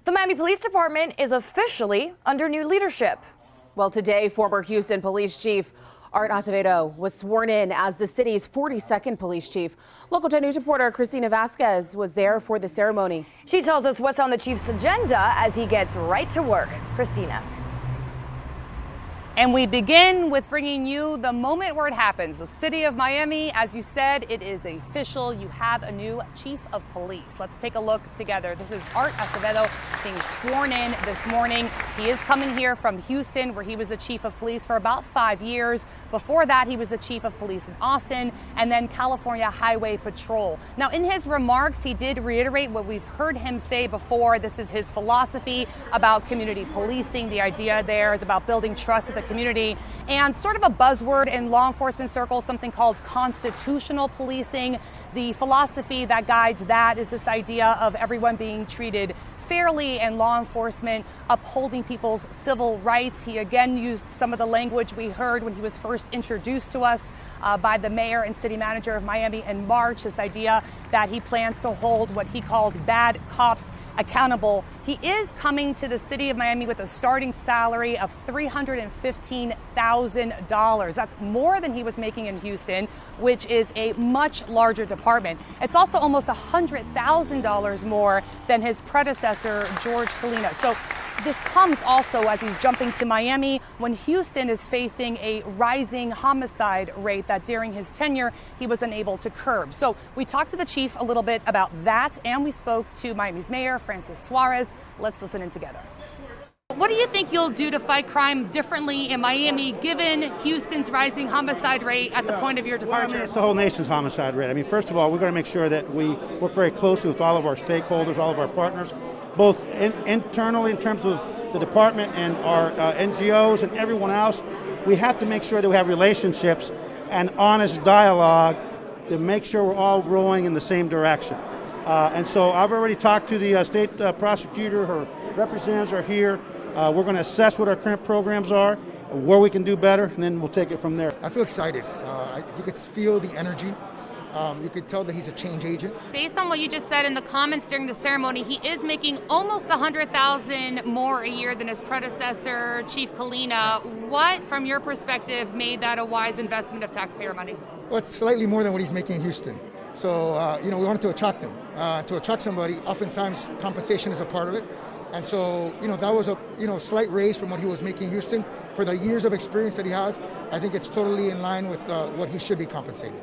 The Miami Police Department is officially under new leadership. Well, today, former Houston Police Chief Art Acevedo was sworn in as the city's 42nd police chief. Local 10 News reporter Christina Vasquez was there for the ceremony. She tells us what's on the chief's agenda as he gets right to work. Christina. And we begin with bringing you the moment where it happens. The city of Miami, as you said, it is official. You have a new chief of police. Let's take a look together. This is Art Acevedo being sworn in this morning. He is coming here from Houston, where he was the chief of police for about 5 years. Before that, he was the chief of police in Austin and then California Highway Patrol. Now, in his remarks, he did reiterate what we've heard him say before. This is his philosophy about community policing. The idea there is about building trust with the community, and sort of a buzzword in law enforcement circles, something called constitutional policing. The philosophy that guides that is this idea of everyone being treated fairly and law enforcement upholding people's civil rights. He again used some of the language we heard when he was first introduced to us by the mayor and city manager of Miami in March, this idea that he plans to hold what he calls bad cops accountable. He is coming to the city of Miami with a starting salary of $315,000. That's more than he was making in Houston, which is a much larger department. It's also almost $100,000 more than his predecessor, George Kalina. So this comes also as he's jumping to Miami when Houston is facing a rising homicide rate that during his tenure he was unable to curb. So we talked to the chief a little bit about that, and we spoke to Miami's mayor, Francis Suarez. Let's listen in together. What do you think you'll do to fight crime differently in Miami, given Houston's rising homicide rate at the point of your departure? Well, I mean, it's the whole nation's homicide rate. I mean, first of all, we're going to make sure that we work very closely with all of our stakeholders, all of our partners, both internally in terms of the department and our NGOs and everyone else. We have to make sure that we have relationships and honest dialogue to make sure we're all rowing in the same direction. And so I've already talked to the state prosecutor. Her representatives are here. We're going to assess what our current programs are, where we can do better, and then we'll take it from there. I feel excited. You could feel the energy. You could tell that he's a change agent. Based on what you just said in the comments during the ceremony, he is making almost $100,000 more a year than his predecessor, Chief Kalina. What, from your perspective, made that a wise investment of taxpayer money? Well, it's slightly more than what he's making in Houston. So, we wanted to attract him. To attract somebody, oftentimes compensation is a part of it. And so, that was a, slight raise from what he was making in Houston. For the years of experience that he has, I think it's totally in line with what he should be compensated.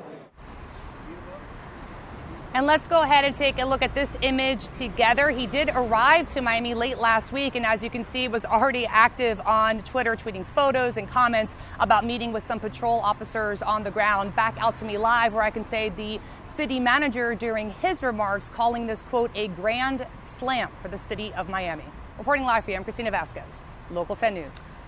And let's go ahead and take a look at this image together. He did arrive to Miami late last week, and as you can see, was already active on Twitter, tweeting photos and comments about meeting with some patrol officers on the ground. Back out to me live, where I can say the city manager during his remarks calling this, quote, a grand slam for the city of Miami. Reporting live for you, I'm Christina Vasquez, Local 10 News.